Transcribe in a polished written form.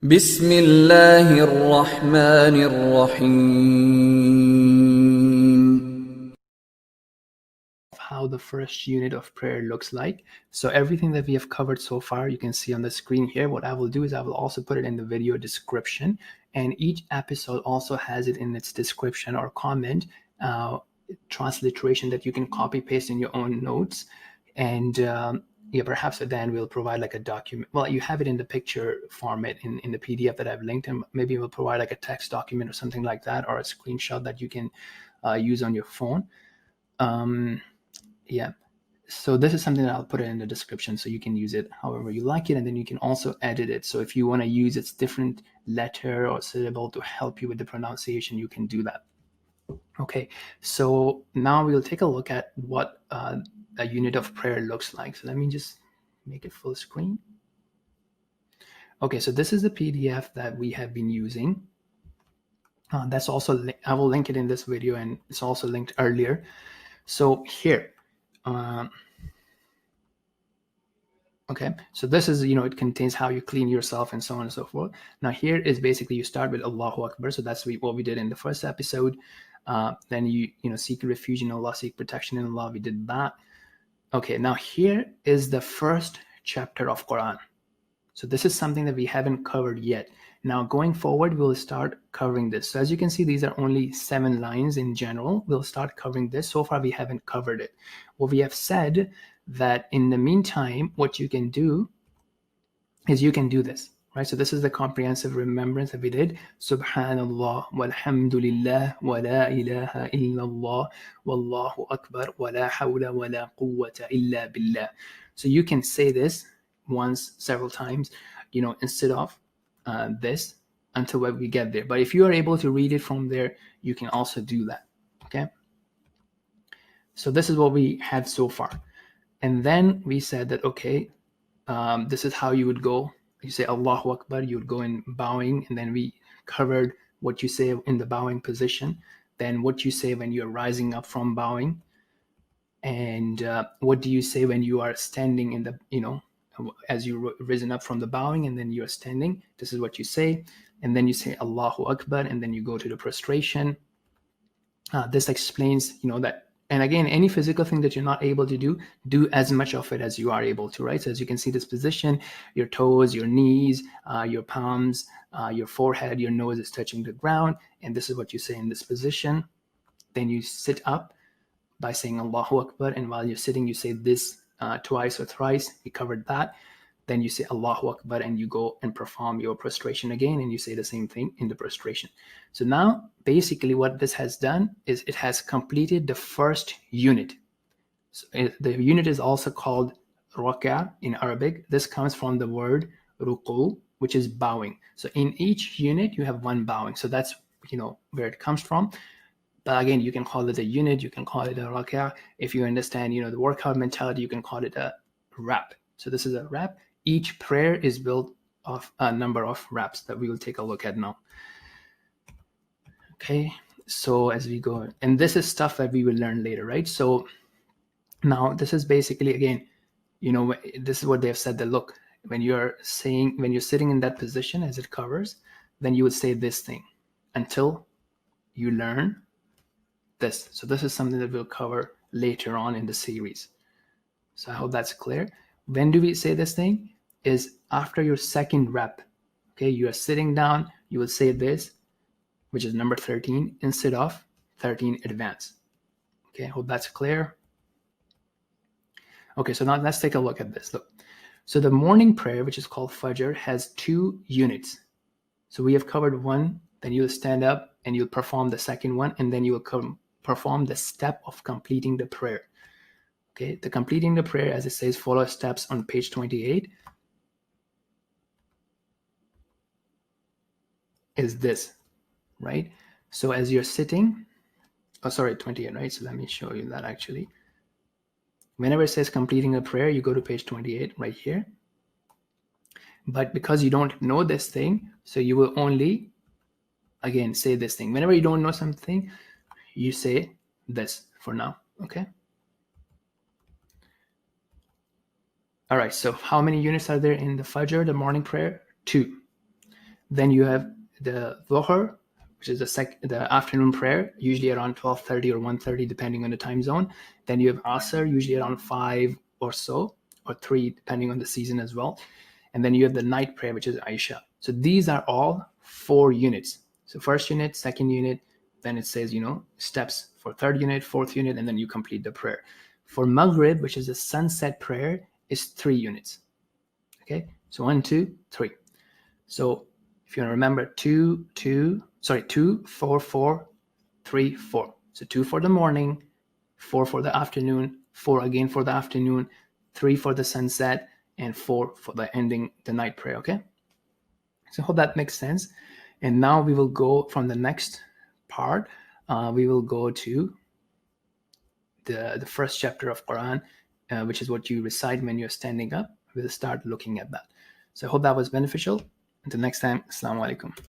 بسم الله الرحمن الرحيم. How the first unit of prayer looks like. So everything that we have covered so far, you can see on the screen here. What I will do is I will also put it in the video description, and each episode also has it in its description or comment, transliteration that you can copy paste in your own notes. And yeah, perhaps then we'll provide like a document. Well, you have it in the picture format in the PDF that I've linked, and maybe we'll provide like a text document or something like that, or a screenshot that you can use on your phone. Yeah, so this is something that I'll put it in the description so you can use it however you like it, and then you can also edit it. So if you want to use its different letter or syllable to help you with the pronunciation, you can do that. Okay, so now we'll take a look at what a unit of prayer looks like. So let me just make it full screen. Okay, so this is the PDF that we have been using. That's also, I will link it in this video, and it's also linked earlier. So here, okay, so this is, it contains how you clean yourself and so on and so forth. Now here is basically you start with Allahu Akbar. So that's what we did in the first episode. Then you seek refuge in Allah, seek protection in Allah. We did that. Okay, now here is the first chapter of Quran. So this is something that we haven't covered yet. Now going forward, we'll start covering this. So as you can see, these are only 7 lines in general. We'll start covering this. So far, we haven't covered it. What we have said that in the meantime, what you can do is you can do this, right? So this is the comprehensive remembrance that we did. Subhanallah, walhamdulillah, wa la ilaha illallah, wallahu akbar, wa la hawla wa la quwwata illa billah. So you can say this once, several times, instead of this until we get there. But if you are able to read it from there, you can also do that, okay? So this is what we had so far. And then we said that, okay, this is how you would go. You say Allahu Akbar, you would go in bowing, and then we covered what you say in the bowing position, then what you say when you're rising up from bowing, and what do you say when you are standing in the, as you risen up from the bowing and then you're standing. This is what you say, and then you say Allahu Akbar, and then you go to the prostration. This explains, that. And again, any physical thing that you're not able to do as much of it as you are able to, right? So as you can see this position, your toes, your knees, your palms, your forehead, your nose is touching the ground. And this is what you say in this position. Then you sit up by saying Allahu Akbar. And while you're sitting, you say this twice or thrice. We covered that. Then you say Allahu Akbar, and you go and perform your prostration again, and you say the same thing in the prostration. So now, basically what this has done is it has completed the first unit. So the unit is also called Rakah in Arabic. This comes from the word ruku, which is bowing. So in each unit, you have one bowing. So that's, where it comes from. But again, you can call it a unit, you can call it a Rakah. If you understand, the workout mentality, you can call it a rep. So this is a rep. Each prayer is built of a number of reps that we will take a look at now. Okay, so as we go, and this is stuff that we will learn later, right? So now this is basically, again, this is what they have said, that look, when you're sitting in that position as it covers, then you would say this thing until you learn this. So this is something that we'll cover later on in the series. So I hope that's clear. When do we say this thing? Is after your second rep. Okay, you are sitting down, you will say this, which is number 13, instead of 13 advance. Okay, I hope that's clear. Okay, so now let's take a look at this. Look, so the morning prayer, which is called Fajr, has 2 units. So we have covered one, then you'll stand up and you'll perform the second one, and then you will perform the step of completing the prayer. Okay, the completing the prayer, as it says, follow steps on page 28, is this, right? So as you're sitting, 28, right? So let me show you that actually. Whenever it says completing a prayer, you go to page 28 right here. But because you don't know this thing, so you will only, again, say this thing. Whenever you don't know something, you say this for now, okay? All right, so how many units are there in the Fajr, the morning prayer? 2. Then you have the Dhuhr, which is the afternoon prayer, usually around 12:30 or 1:30, depending on the time zone. Then you have Asr, usually around 5 or so, or 3, depending on the season as well. And then you have the night prayer, which is Isha. So these are all 4 units. So first unit, second unit, then it says, steps for third unit, fourth unit, and then you complete the prayer. For Maghrib, which is the sunset prayer, is 3 units. Okay, so 1, 2, 3. So if you want to remember, 2, 4, 4, 3, 4. So 2 for the morning, 4 for the afternoon, 4 again for the afternoon, 3 for the sunset, and 4 for the ending, the night prayer. Okay, so I hope that makes sense. And now we will go from the next part. We will go to the first chapter of Quran, which is what you recite when you're standing up. We'll start looking at that. So I hope that was beneficial. Until next time, Assalamu alaikum.